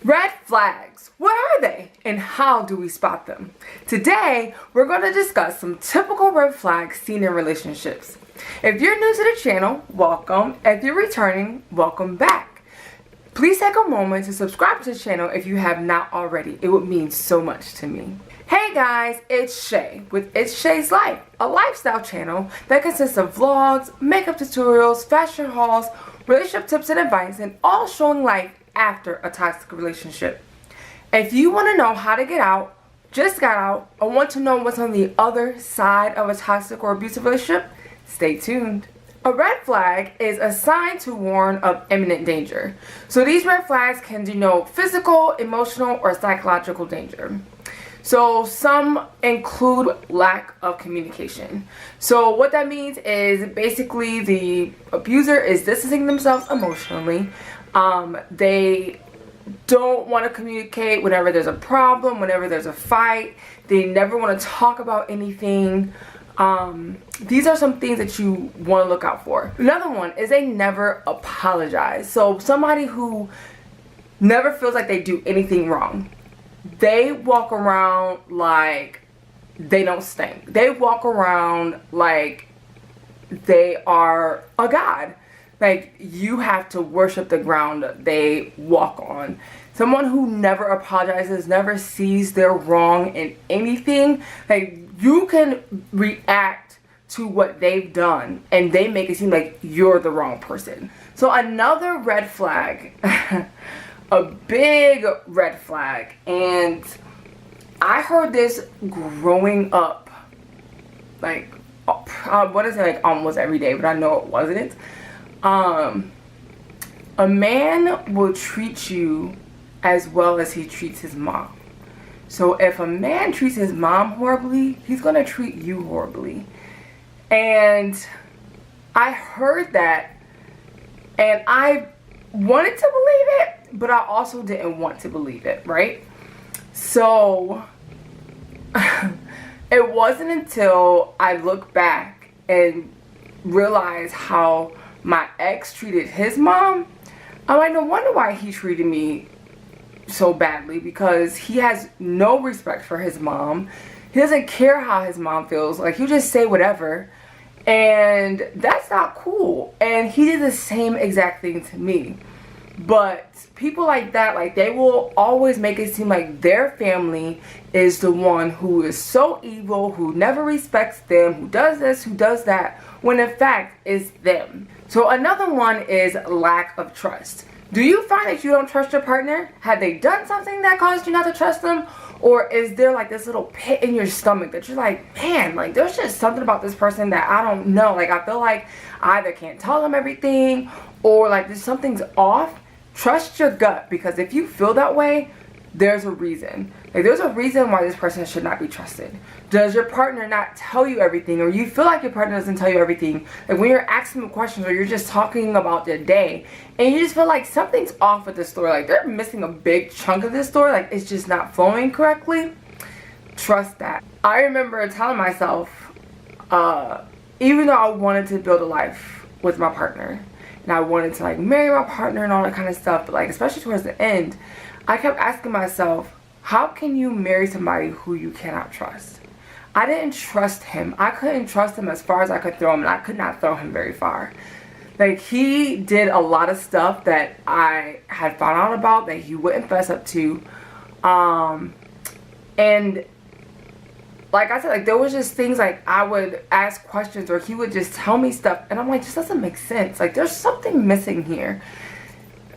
Red flags, what are they and how do we spot them? Today, we're going to discuss some typical red flags seen in relationships. If you're new to the channel, welcome. If you're returning, welcome back. Please take a moment to subscribe to the channel if you have not already. It would mean so much to me. Hey guys, it's Shay with It's Shay's Life, a lifestyle channel that consists of vlogs, makeup tutorials, fashion hauls, relationship tips and advice, and all showing life after a toxic relationship. If you want to know how to get out, just got out, or want to know what's on the other side of a toxic or abusive relationship, stay tuned. A red flag is a sign to warn of imminent danger. So these red flags can denote physical, emotional, or psychological danger. So some include lack of communication. So what that means is basically the abuser is distancing themselves emotionally. They don't want to communicate whenever there's a problem, whenever there's a fight. They never want to talk about anything. These are some things that you want to look out for. Another one is they never apologize. So somebody who never feels like they do anything wrong. They walk around like they don't stink. They walk around like they are a god. Like you have to worship the ground they walk on. Someone who never apologizes, never sees their wrong in anything. Like you can react to what they've done and they make it seem like you're the wrong person. So another red flag, a big red flag, and I heard this growing up, like, what is it, like almost every day, but I know it wasn't. A man will treat you as well as he treats his mom. So if a man treats his mom horribly, he's gonna treat you horribly. And I heard that and I wanted to believe it, but I also didn't want to believe it, right? So it wasn't until I looked back and realized how my ex treated his mom. I'm like, no wonder why he treated me so badly, because he has no respect for his mom. He doesn't care how his mom feels. Like, he'll just say whatever, and that's not cool. And he did the same exact thing to me. But people like that, like, they will always make it seem like their family is the one who is so evil, who never respects them, who does this, who does that, when in fact it's them. So another one is lack of trust. Do you find that you don't trust your partner? Have they done something that caused you not to trust them? Or is there like this little pit in your stomach that you're like, man, like there's just something about this person that I don't know. Like I feel like I either can't tell them everything or like there's something's off. Trust your gut, because if you feel that way, there's a reason. Like there's a reason why this person should not be trusted. Does your partner not tell you everything, or you feel like your partner doesn't tell you everything? Like when you're asking them questions or you're just talking about their day and you just feel like something's off with the story, like they're missing a big chunk of this story, like it's just not flowing correctly, trust that. I remember telling myself, even though I wanted to build a life with my partner and I wanted to like marry my partner and all that kind of stuff, but like especially towards the end, I kept asking myself, how can you marry somebody who you cannot trust? I didn't trust him. I couldn't trust him as far as I could throw him, and I could not throw him very far. Like, he did a lot of stuff that I had found out about that he wouldn't fess up to. And like I said, like there was just things like I would ask questions or he would just tell me stuff and I'm like, this doesn't make sense. Like there's something missing here.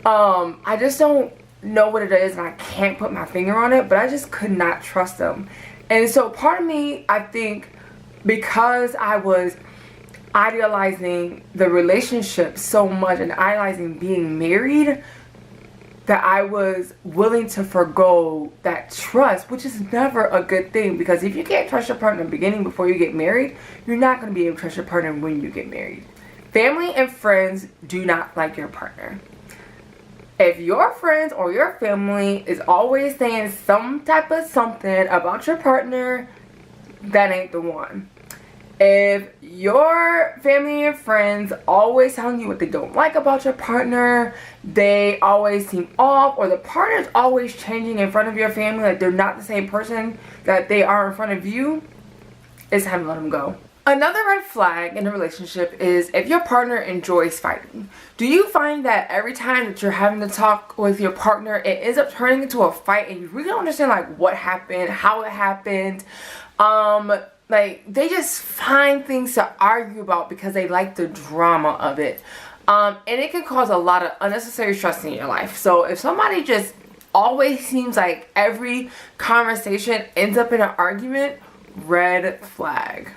I just don't know what it is and I can't put my finger on it, but I just could not trust him. And so part of me, I think, because I was idealizing the relationship so much and idolizing being married, that I was willing to forgo that trust, which is never a good thing, because if you can't trust your partner in the beginning before you get married, you're not going to be able to trust your partner when you get married. Family and friends do not like your partner. If your friends or your family is always saying some type of something about your partner, that ain't the one. If your family and friends always telling you what they don't like about your partner, they always seem off, or the partner's always changing in front of your family, like they're not the same person that they are in front of you, it's time to let them go. Another red flag in a relationship is if your partner enjoys fighting. Do you find that every time that you're having to talk with your partner, it ends up turning into a fight and you really don't understand like what happened, how it happened? Like they just find things to argue about because they like the drama of it. And it can cause a lot of unnecessary stress in your life. So if somebody just always seems like every conversation ends up in an argument, red flag.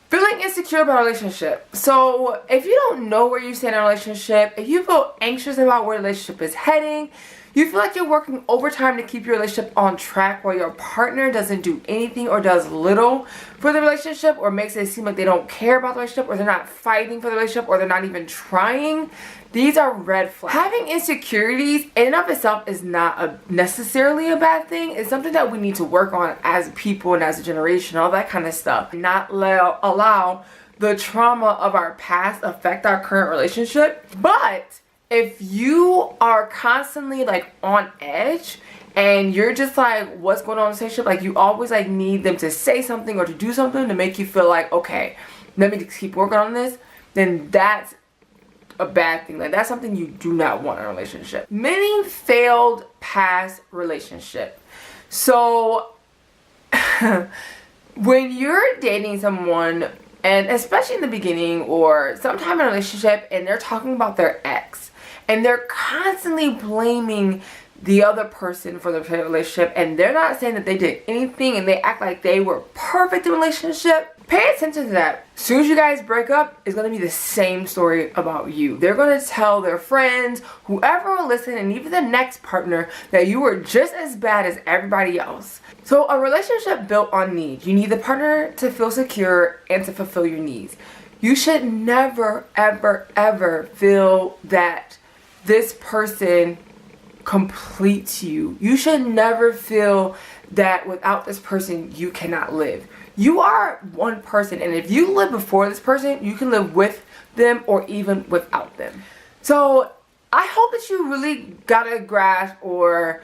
Feeling insecure about a relationship. So if you don't know where you stand in a relationship, if you feel anxious about where the relationship is heading, you feel like you're working overtime to keep your relationship on track while your partner doesn't do anything or does little for the relationship, or makes it seem like they don't care about the relationship, or they're not fighting for the relationship, or they're not even trying, these are red flags. Having insecurities in and of itself is not necessarily a bad thing. It's something that we need to work on as people and as a generation, all that kind of stuff. Not allow the trauma of our past affect our current relationship. But if you are constantly like on edge and you're just like, what's going on in the relationship? Like you always like need them to say something or to do something to make you feel like, okay, let me just keep working on this, then that's a bad thing. Like that's something you do not want in a relationship. Many failed past relationship. So when you're dating someone, and especially in the beginning or sometime in a relationship, and they're talking about their ex and they're constantly blaming the other person for the relationship, and they're not saying that they did anything, and they act like they were perfect in the relationship, pay attention to that. As soon as you guys break up, it's going to be the same story about you. They're going to tell their friends, whoever will listen, and even the next partner, that you were just as bad as everybody else. So a relationship built on need. You need the partner to feel secure and to fulfill your needs. You should never, ever, ever feel that this person completes you. You should never feel that without this person you cannot live. You are one person, and if you live before this person, you can live with them or even without them. So I hope that you really got a grasp or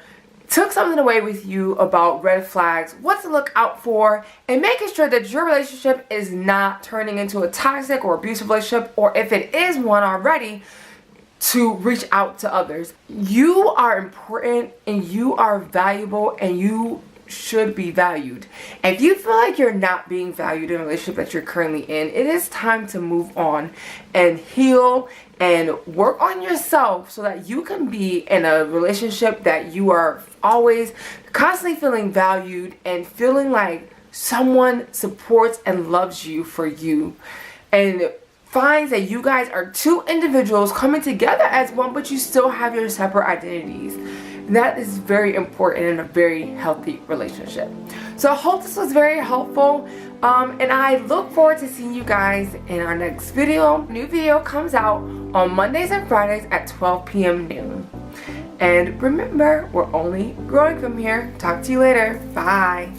took something away with you about red flags, what to look out for, and making sure that your relationship is not turning into a toxic or abusive relationship, or if it is one already, to reach out to others. You are important and you are valuable and you should be valued. If you feel like you're not being valued in a relationship that you're currently in, it is time to move on and heal and work on yourself so that you can be in a relationship that you are always constantly feeling valued and feeling like someone supports and loves you for you, and finds that you guys are two individuals coming together as one, but you still have your separate identities. That is very important in a very healthy relationship. So I hope this was very helpful, and I look forward to seeing you guys in our next video. New video comes out on Mondays and Fridays at 12 p.m. noon. And remember, we're only growing from here. Talk to you later. Bye.